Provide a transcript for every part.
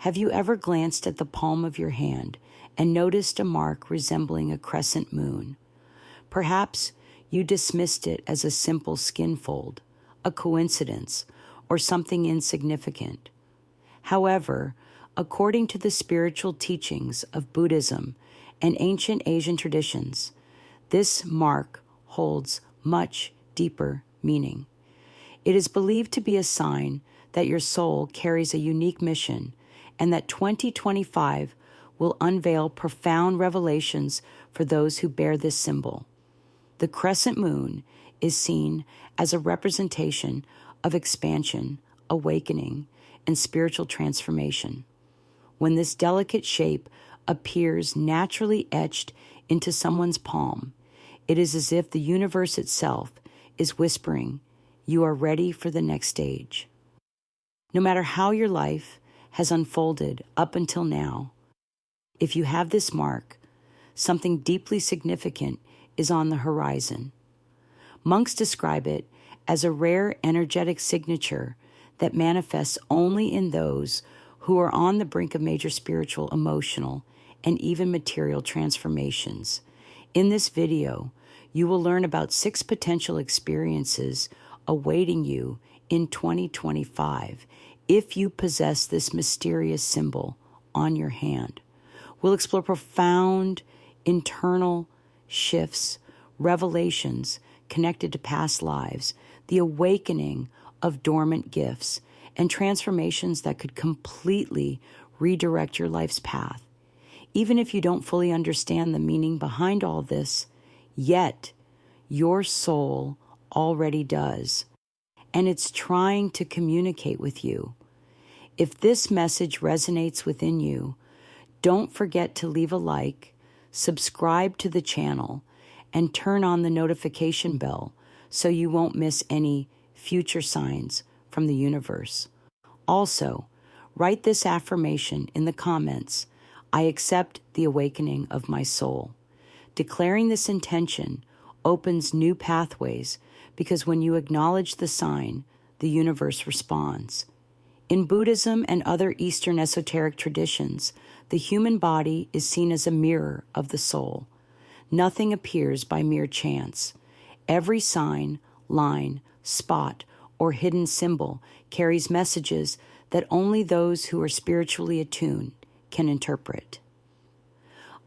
Have you ever glanced at the palm of your hand and noticed a mark resembling a crescent moon? Perhaps you dismissed it as a simple skin fold, a coincidence, or something insignificant. However, according to the spiritual teachings of Buddhism and ancient Asian traditions, this mark holds much deeper meaning. It is believed to be a sign that your soul carries a unique mission and that 2025 will unveil profound revelations for those who bear this symbol. The crescent moon is seen as a representation of expansion, awakening, and spiritual transformation. When this delicate shape appears naturally etched into someone's palm, it is as if the universe itself is whispering, "You are ready for the next stage." No matter how your life has unfolded up until now, if you have this mark, something deeply significant is on the horizon. Monks describe it as a rare energetic signature that manifests only in those who are on the brink of major spiritual, emotional, and even material transformations. In this video, you will learn about 6 potential experiences awaiting you in 2025 if you possess this mysterious symbol on your hand. We'll explore profound internal shifts, revelations connected to past lives, the awakening of dormant gifts, and transformations that could completely redirect your life's path. Even if you don't fully understand the meaning behind all this, yet your soul already does, and it's trying to communicate with you. If this message resonates within you, don't forget to leave a like, subscribe to the channel, and turn on the notification bell so you won't miss any future signs from the universe. Also, write this affirmation in the comments: "I accept the awakening of my soul." Declaring this intention opens new pathways because when you acknowledge the sign, the universe responds. In Buddhism and other Eastern esoteric traditions, the human body is seen as a mirror of the soul. Nothing appears by mere chance. Every sign, line, spot, or hidden symbol carries messages that only those who are spiritually attuned can interpret.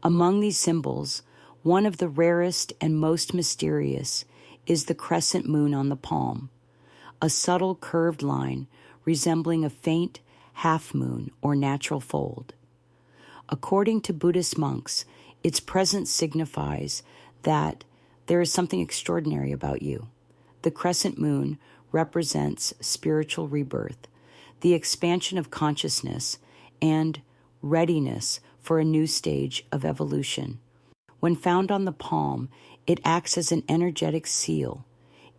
Among these symbols, one of the rarest and most mysterious is the crescent moon on the palm, a subtle curved line resembling a faint half moon or natural fold. According to Buddhist monks, its presence signifies that there is something extraordinary about you. The crescent moon represents spiritual rebirth, the expansion of consciousness, and readiness for a new stage of evolution. When found on the palm, it acts as an energetic seal,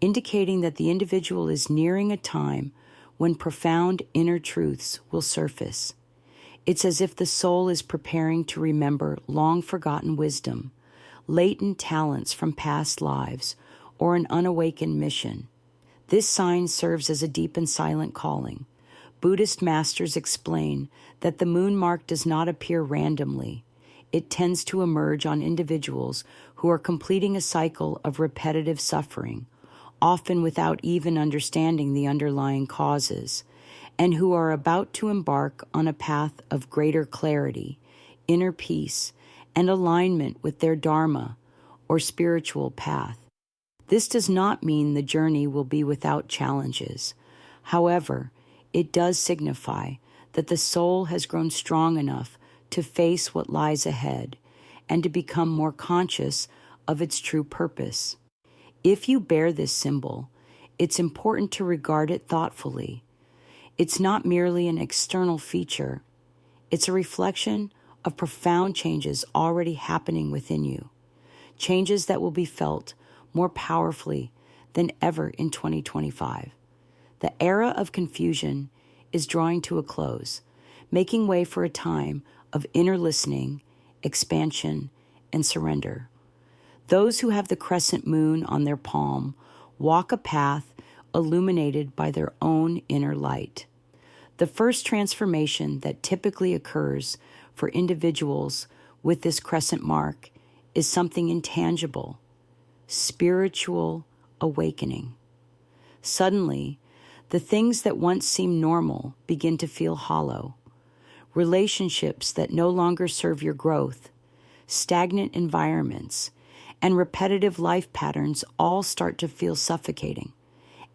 indicating that the individual is nearing a time when profound inner truths will surface. It's as if the soul is preparing to remember long-forgotten wisdom, latent talents from past lives, or an unawakened mission. This sign serves as a deep and silent calling. Buddhist masters explain that the moon mark does not appear randomly. It tends to emerge on individuals who are completing a cycle of repetitive suffering, often without even understanding the underlying causes, and who are about to embark on a path of greater clarity, inner peace, and alignment with their dharma, or spiritual path. This does not mean the journey will be without challenges. However, it does signify that the soul has grown strong enough to face what lies ahead and to become more conscious of its true purpose. If you bear this symbol, it's important to regard it thoughtfully. It's not merely an external feature. It's a reflection of profound changes already happening within you, changes that will be felt more powerfully than ever in 2025. The era of confusion is drawing to a close, making way for a time of inner listening, expansion, and surrender. Those who have the crescent moon on their palm walk a path illuminated by their own inner light. The first transformation that typically occurs for individuals with this crescent mark is something intangible, spiritual awakening. Suddenly, the things that once seemed normal begin to feel hollow. Relationships that no longer serve your growth, stagnant environments, and repetitive life patterns all start to feel suffocating.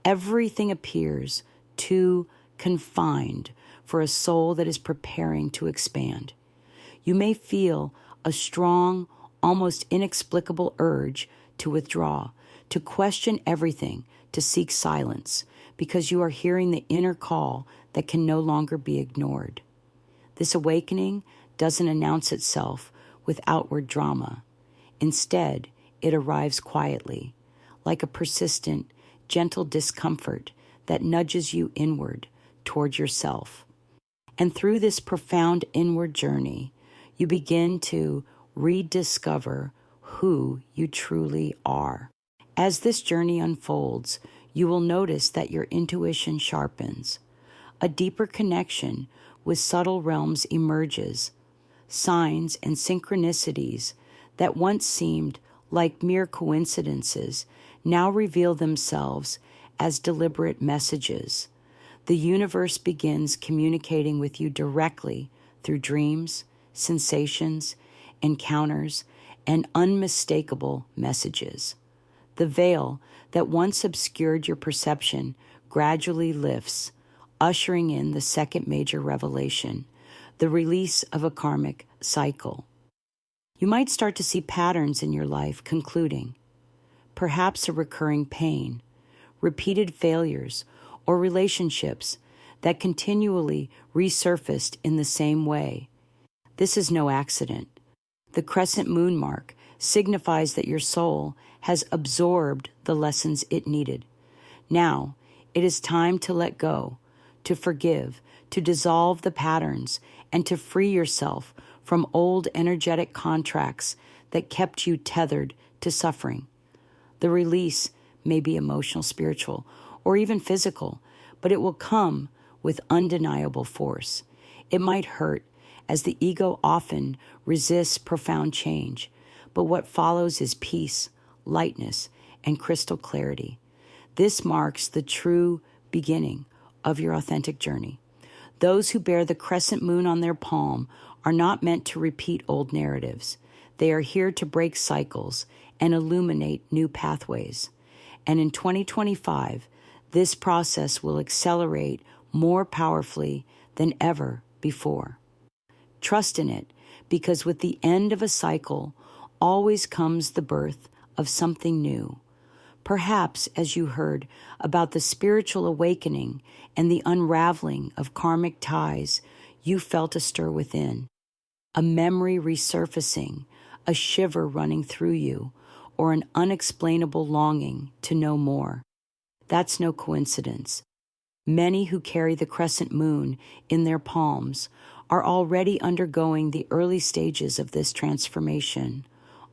Everything appears too confined for a soul that is preparing to expand. You may feel a strong, almost inexplicable urge to withdraw, to question everything, to seek silence, because you are hearing the inner call that can no longer be ignored. This awakening doesn't announce itself with outward drama. Instead, it arrives quietly, like a persistent, gentle discomfort that nudges you inward toward yourself. And through this profound inward journey, you begin to rediscover who you truly are. As this journey unfolds, you will notice that your intuition sharpens. A deeper connection with subtle realms emerges. Signs and synchronicities that once seemed like mere coincidences now reveal themselves as deliberate messages. The universe begins communicating with you directly through dreams, sensations, encounters, and unmistakable messages. The veil that once obscured your perception gradually lifts, ushering in the second major revelation, the release of a karmic cycle. You might start to see patterns in your life concluding, perhaps a recurring pain, repeated failures, or relationships that continually resurfaced in the same way. This is no accident. The crescent moon mark signifies that your soul has absorbed the lessons it needed. Now, it is time to let go, to forgive, to dissolve the patterns, and to free yourself from old energetic contracts that kept you tethered to suffering. The release may be emotional, spiritual, or even physical, but it will come with undeniable force. It might hurt, as the ego often resists profound change, but what follows is peace, lightness, and crystal clarity. This marks the true beginning of your authentic journey. Those who bear the crescent moon on their palm are not meant to repeat old narratives. They are here to break cycles and illuminate new pathways. And in 2025, this process will accelerate more powerfully than ever before. Trust in it, because with the end of a cycle always comes the birth of something new. Perhaps, as you heard about the spiritual awakening and the unraveling of karmic ties, you felt a stir within, a memory resurfacing, a shiver running through you, or an unexplainable longing to know more. That's no coincidence. Many who carry the crescent moon in their palms are already undergoing the early stages of this transformation,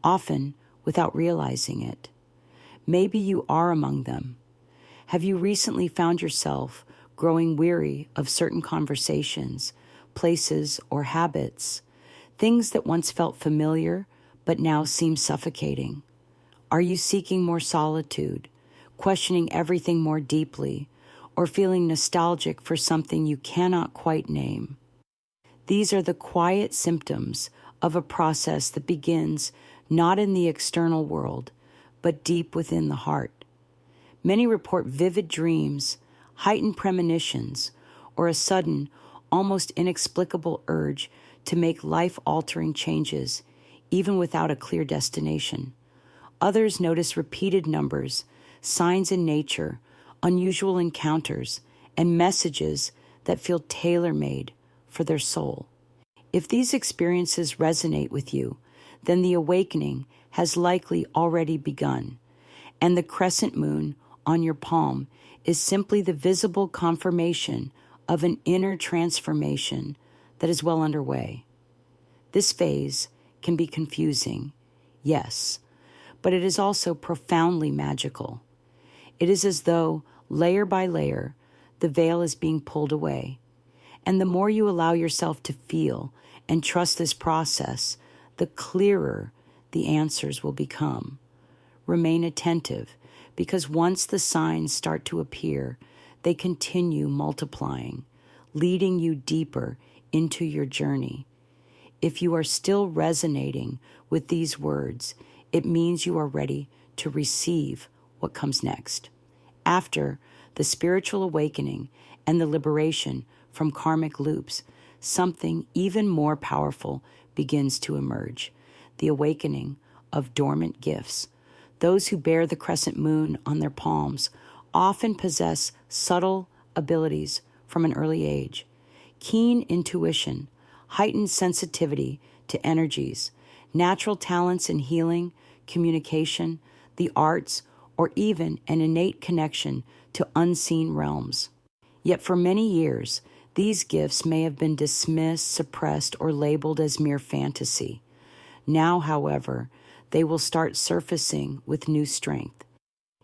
often without realizing it. Maybe you are among them. Have you recently found yourself growing weary of certain conversations, places, or habits, things that once felt familiar but now seem suffocating? Are you seeking more solitude, questioning everything more deeply, or feeling nostalgic for something you cannot quite name? These are the quiet symptoms of a process that begins not in the external world, but deep within the heart. Many report vivid dreams, heightened premonitions, or a sudden, almost inexplicable urge to make life-altering changes, even without a clear destination. Others notice repeated numbers, signs in nature, unusual encounters, and messages that feel tailor-made for their soul. If these experiences resonate with you, then the awakening has likely already begun, and the crescent moon on your palm is simply the visible confirmation of an inner transformation that is well underway. This phase can be confusing, yes, but it is also profoundly magical. It is as though, layer by layer, the veil is being pulled away, And the more you allow yourself to feel and trust this process, the clearer the answers will become. Remain attentive, because once the signs start to appear, they continue multiplying, leading you deeper into your journey. If you are still resonating with these words, it means you are ready to receive what comes next. After the spiritual awakening and the liberation from karmic loops, something even more powerful begins to emerge: the awakening of dormant gifts. Those who bear the crescent moon on their palms often possess subtle abilities from an early age: keen intuition, heightened sensitivity to energies, natural talents in healing, communication, the arts, or even an innate connection to unseen realms. Yet for many years, these gifts may have been dismissed, suppressed, or labeled as mere fantasy. Now, however, they will start surfacing with new strength.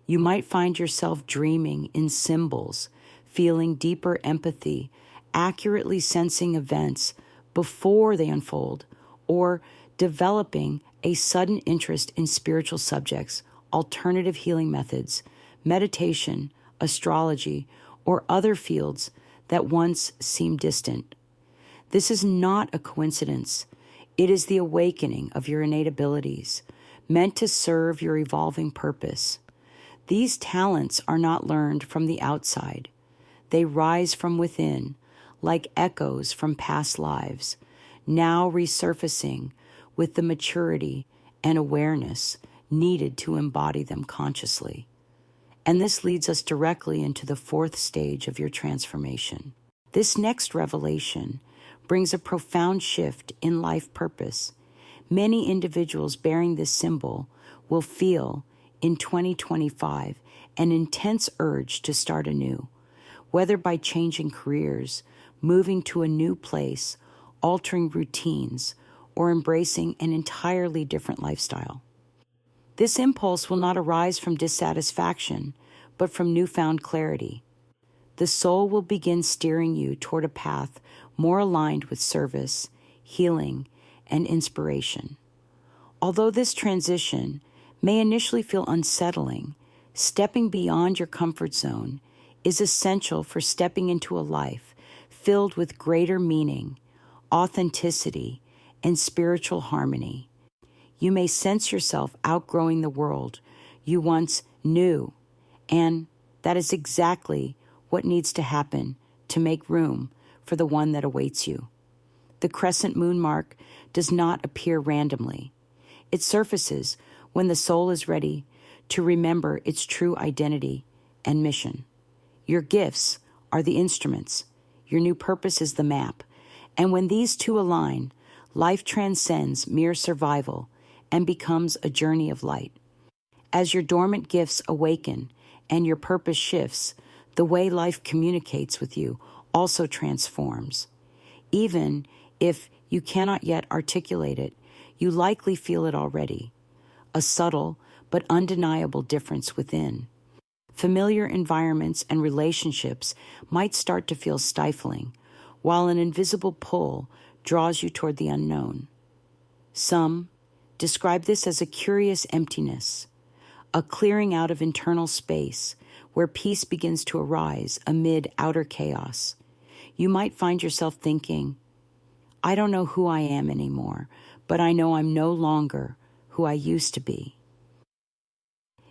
You might find yourself dreaming in symbols, feeling deeper empathy, accurately sensing events before they unfold, or developing a sudden interest in spiritual subjects, alternative healing methods, meditation, astrology, or other fields that once seemed distant. This is not a coincidence. It is the awakening of your innate abilities, meant to serve your evolving purpose. These talents are not learned from the outside. They rise from within, like echoes from past lives, now resurfacing with the maturity and awareness needed to embody them consciously. And this leads us directly into the fourth stage of your transformation. This next revelation brings a profound shift in life purpose. Many individuals bearing this symbol will feel in 2025 an intense urge to start anew, whether by changing careers, moving to a new place, altering routines, or embracing an entirely different lifestyle. This impulse will not arise from dissatisfaction, but from newfound clarity. The soul will begin steering you toward a path more aligned with service, healing, and inspiration. Although this transition may initially feel unsettling, stepping beyond your comfort zone is essential for stepping into a life filled with greater meaning, authenticity, and spiritual harmony. You may sense yourself outgrowing the world you once knew, and that is exactly what needs to happen to make room for the one that awaits you. The crescent moon mark does not appear randomly. It surfaces when the soul is ready to remember its true identity and mission. Your gifts are the instruments. Your new purpose is the map. And when these two align, life transcends mere survival and becomes a journey of light. As your dormant gifts awaken and your purpose shifts, the way life communicates with you also transforms. Even if you cannot yet articulate it, you likely feel it already. A subtle but undeniable difference within. Familiar environments and relationships might start to feel stifling, while an invisible pull draws you toward the unknown. Some describe this as a curious emptiness, a clearing out of internal space where peace begins to arise amid outer chaos. You might find yourself thinking, I don't know who I am anymore, but I know I'm no longer who I used to be.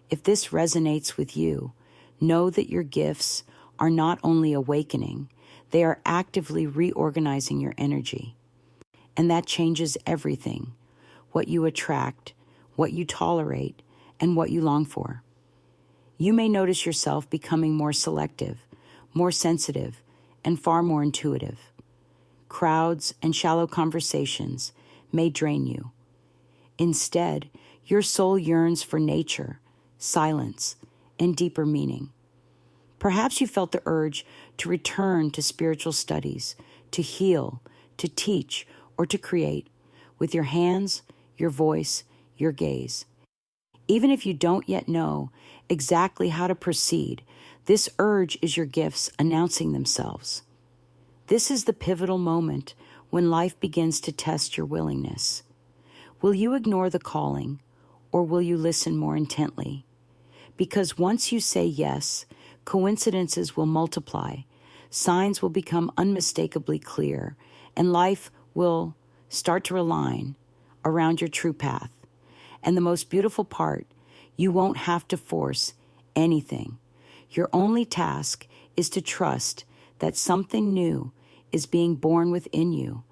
If this resonates with you, know that your gifts are not only awakening, they are actively reorganizing your energy. And that changes everything: what you attract, what you tolerate, and what you long for. You may notice yourself becoming more selective, more sensitive, and far more intuitive. Crowds and shallow conversations may drain you. Instead, your soul yearns for nature, silence, and deeper meaning. Perhaps you felt the urge to return to spiritual studies, to heal, to teach, or to create with your hands, your voice, your gaze. Even if you don't yet know exactly how to proceed, this urge is your gifts announcing themselves. This is the pivotal moment when life begins to test your willingness. Will you ignore the calling, or will you listen more intently? Because once you say yes, coincidences will multiply, signs will become unmistakably clear, and life will start to align around your true path. And the most beautiful part, you won't have to force anything. Your only task is to trust that something new is being born within you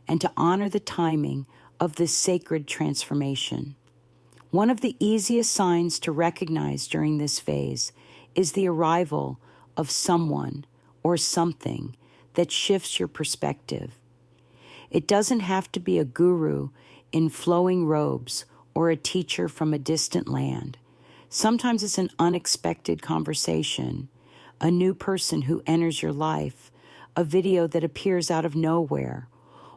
and to honor the timing of this sacred transformation. One of the easiest signs to recognize during this phase is the arrival of someone or something that shifts your perspective. It doesn't have to be a guru in flowing robes or a teacher from a distant land. Sometimes it's an unexpected conversation, a new person who enters your life, a video that appears out of nowhere,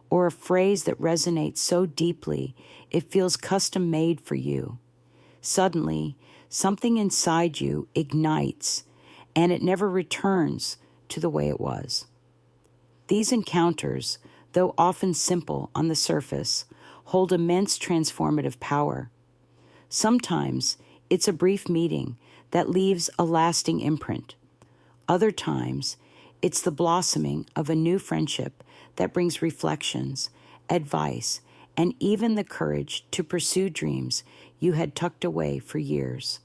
or a phrase that resonates so deeply it feels custom made for you. Suddenly, something inside you ignites, and it never returns to the way it was. These encounters, though often simple on the surface, hold immense transformative power. Sometimes it's a brief meeting that leaves a lasting imprint. Other times, it's the blossoming of a new friendship that brings reflections, advice, and even the courage to pursue dreams you had tucked away for years.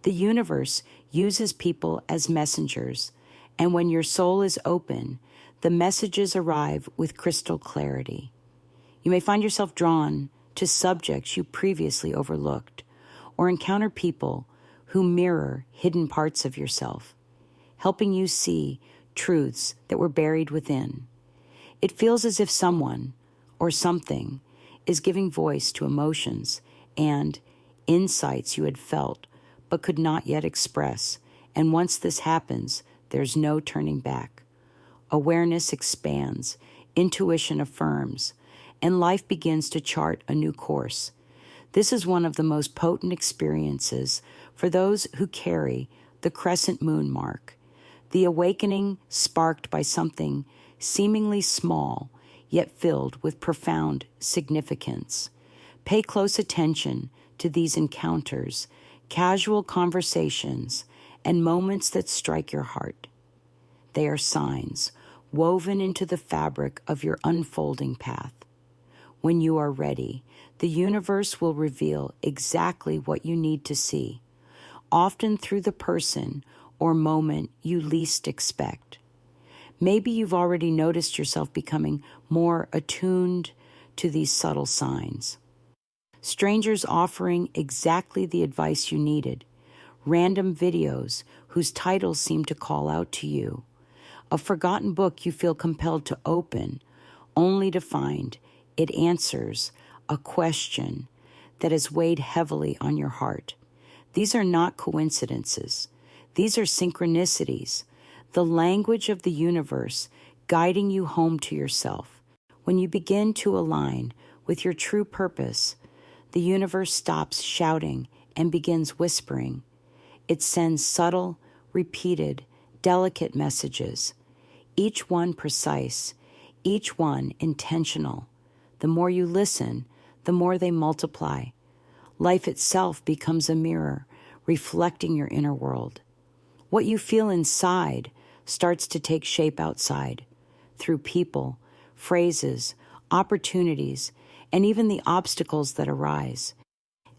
The universe uses people as messengers, and when your soul is open, the messages arrive with crystal clarity. You may find yourself drawn to subjects you previously overlooked, or encounter people who mirror hidden parts of yourself, helping you see truths that were buried within. It feels as if someone or something is giving voice to emotions and insights you had felt but could not yet express. And once this happens, there's no turning back. Awareness expands, intuition affirms, and life begins to chart a new course. This is one of the most potent experiences for those who carry the crescent moon mark, the awakening sparked by something seemingly small, yet filled with profound significance. Pay close attention to these encounters, casual conversations, and moments that strike your heart. They are signs woven into the fabric of your unfolding path. When you are ready, the universe will reveal exactly what you need to see, often through the person or moment you least expect. Maybe you've already noticed yourself becoming more attuned to these subtle signs. Strangers offering exactly the advice you needed, random videos whose titles seem to call out to you, a forgotten book you feel compelled to open, only to find it answers a question that has weighed heavily on your heart. These are not coincidences. These are synchronicities, the language of the universe guiding you home to yourself. When you begin to align with your true purpose, the universe stops shouting and begins whispering. It sends subtle, repeated, delicate messages, each one precise, each one intentional. The more you listen, the more they multiply. Life itself becomes a mirror, reflecting your inner world. What you feel inside starts to take shape outside, through people, phrases, opportunities, and even the obstacles that arise.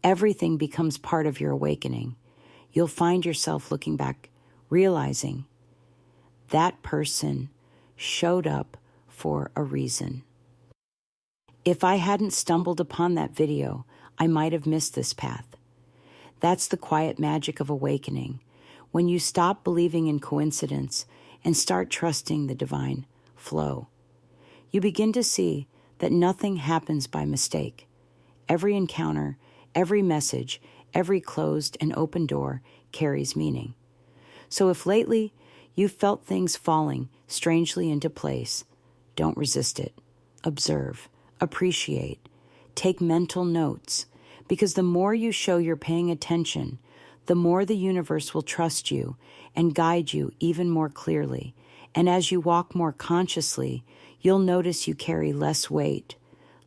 Everything becomes part of your awakening. You'll find yourself looking back, realizing that person showed up for a reason. If I hadn't stumbled upon that video, I might have missed this path. That's the quiet magic of awakening, when you stop believing in coincidence and start trusting the divine flow. You begin to see that nothing happens by mistake. Every encounter, every message, every closed and open door carries meaning. So if lately you've felt things falling strangely into place, don't resist it. Observe, appreciate, take mental notes, because the more you show you're paying attention, the more the universe will trust you and guide you even more clearly. And as you walk more consciously, you'll notice you carry less weight,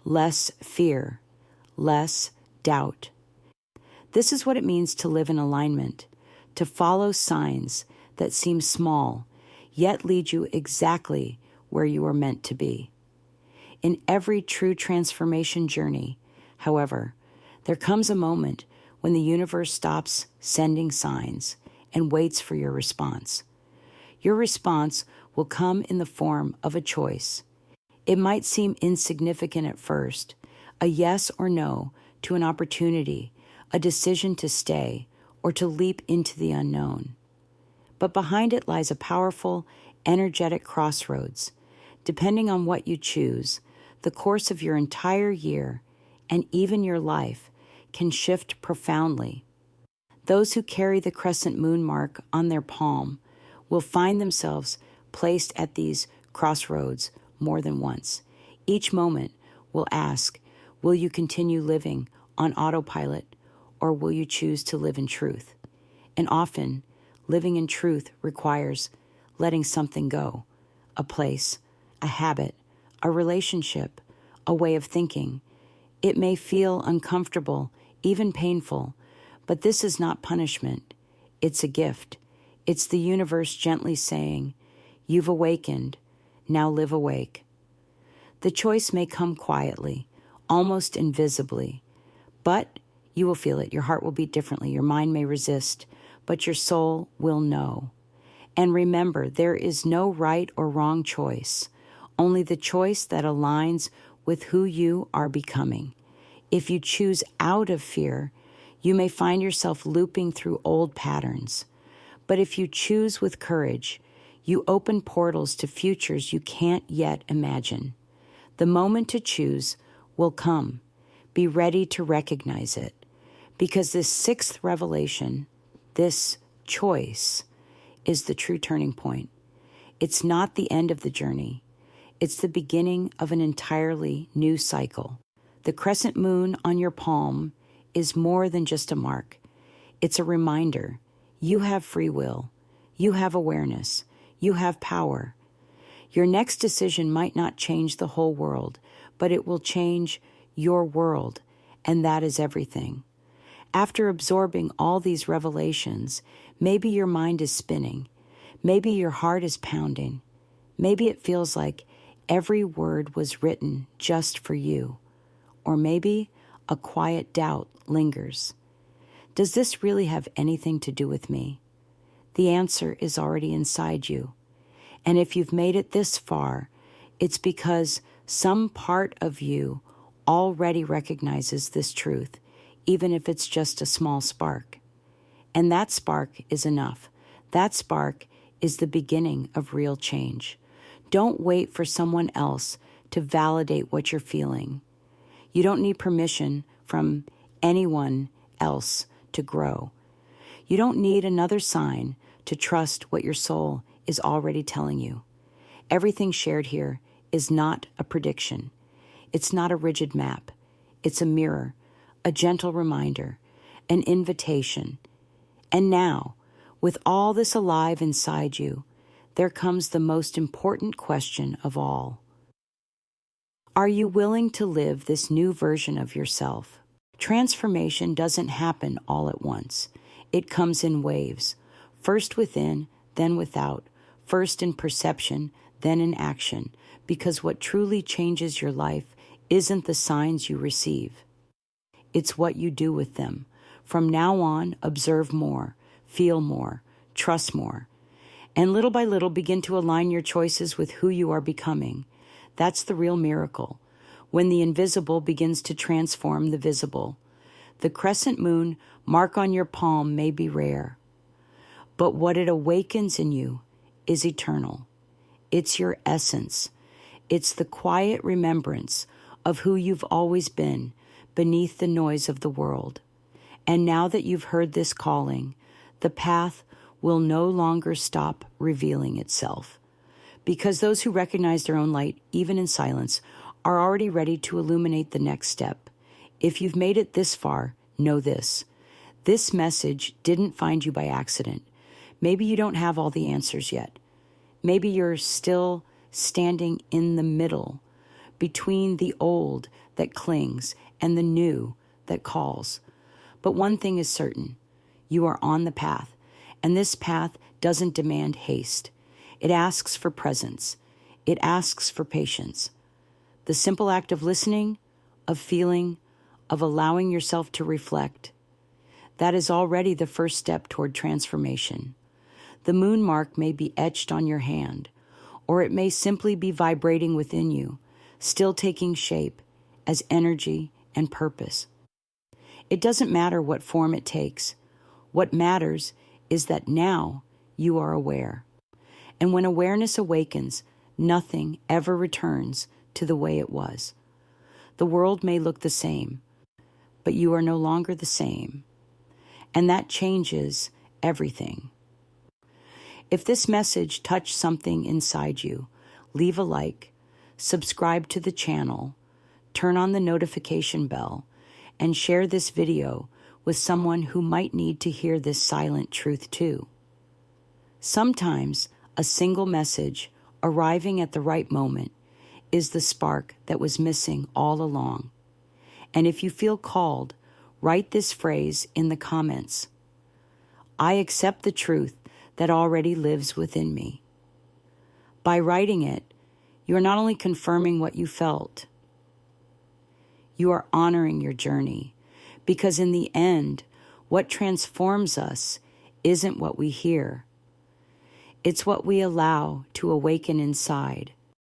less fear, less doubt. This is what it means to live in alignment, to follow signs that seem small, yet lead you exactly where you are meant to be. In every true transformation journey, however, there comes a moment when the universe stops sending signs and waits for your response. Your response will come in the form of a choice. It might seem insignificant at first, a yes or no to an opportunity, a decision to stay, or to leap into the unknown. But behind it lies a powerful, energetic crossroads. Depending on what you choose, the course of your entire year, and even your life, can shift profoundly. Those who carry the crescent moon mark on their palm will find themselves placed at these crossroads more than once. Each moment will ask, will you continue living on autopilot, or will you choose to live in truth? And often, living in truth requires letting something go, a place, a habit, a relationship, a way of thinking. It may feel uncomfortable, even painful, but this is not punishment. It's a gift. It's the universe gently saying, you've awakened, now live awake. The choice may come quietly, almost invisibly, but you will feel it. Your heart will beat differently. Your mind may resist, but your soul will know. And remember, there is no right or wrong choice, only the choice that aligns with who you are becoming. If you choose out of fear, you may find yourself looping through old patterns. But if you choose with courage, you open portals to futures you can't yet imagine. The moment to choose will come. Be ready to recognize it. Because this sixth revelation, this choice, is the true turning point. It's not the end of the journey. It's the beginning of an entirely new cycle. The crescent moon on your palm is more than just a mark. It's a reminder. You have free will. You have awareness. You have power. Your next decision might not change the whole world, but it will change your world, and that is everything. After absorbing all these revelations, maybe your mind is spinning. Maybe your heart is pounding. Maybe it feels like every word was written just for you. Or maybe a quiet doubt lingers. Does this really have anything to do with me? The answer is already inside you. And if you've made it this far, it's because some part of you already recognizes this truth, even if it's just a small spark. And that spark is enough. That spark is the beginning of real change. Don't wait for someone else to validate what you're feeling. You don't need permission from anyone else to grow. You don't need another sign to trust what your soul is already telling you. Everything shared here is not a prediction. It's not a rigid map. It's a mirror, a gentle reminder, an invitation. And now, with all this alive inside you, there comes the most important question of all. Are you willing to live this new version of yourself? Transformation doesn't happen all at once. It comes in waves, first within, then without, first in perception, then in action, because what truly changes your life isn't the signs you receive. It's what you do with them. From now on, observe more, feel more, trust more, and little by little begin to align your choices with who you are becoming. That's the real miracle, when the invisible begins to transform the visible. The crescent moon mark on your palm may be rare, but what it awakens in you is eternal. It's your essence. It's the quiet remembrance of who you've always been beneath the noise of the world. And now that you've heard this calling, the path will no longer stop revealing itself. Because those who recognize their own light, even in silence, are already ready to illuminate the next step. If you've made it this far, know this. This message didn't find you by accident. Maybe you don't have all the answers yet. Maybe you're still standing in the middle between the old that clings and the new that calls. But one thing is certain, you are on the path, and this path doesn't demand haste. It asks for presence. It asks for patience. The simple act of listening, of feeling, of allowing yourself to reflect, that is already the first step toward transformation. The moon mark may be etched on your hand, or it may simply be vibrating within you, still taking shape as energy and purpose. It doesn't matter what form it takes. What matters is that now you are aware. And when awareness awakens, nothing ever returns to the way it was. The world may look the same, but you are no longer the same. And that changes everything. If this message touched something inside you, leave a like, subscribe to the channel, turn on the notification bell, and share this video with someone who might need to hear this silent truth too. Sometimes a single message arriving at the right moment is the spark that was missing all along. And if you feel called, write this phrase in the comments. I accept the truth that already lives within me. By writing it, you are not only confirming what you felt, you are honoring your journey, because in the end, what transforms us isn't what we hear. It's what we allow to awaken inside.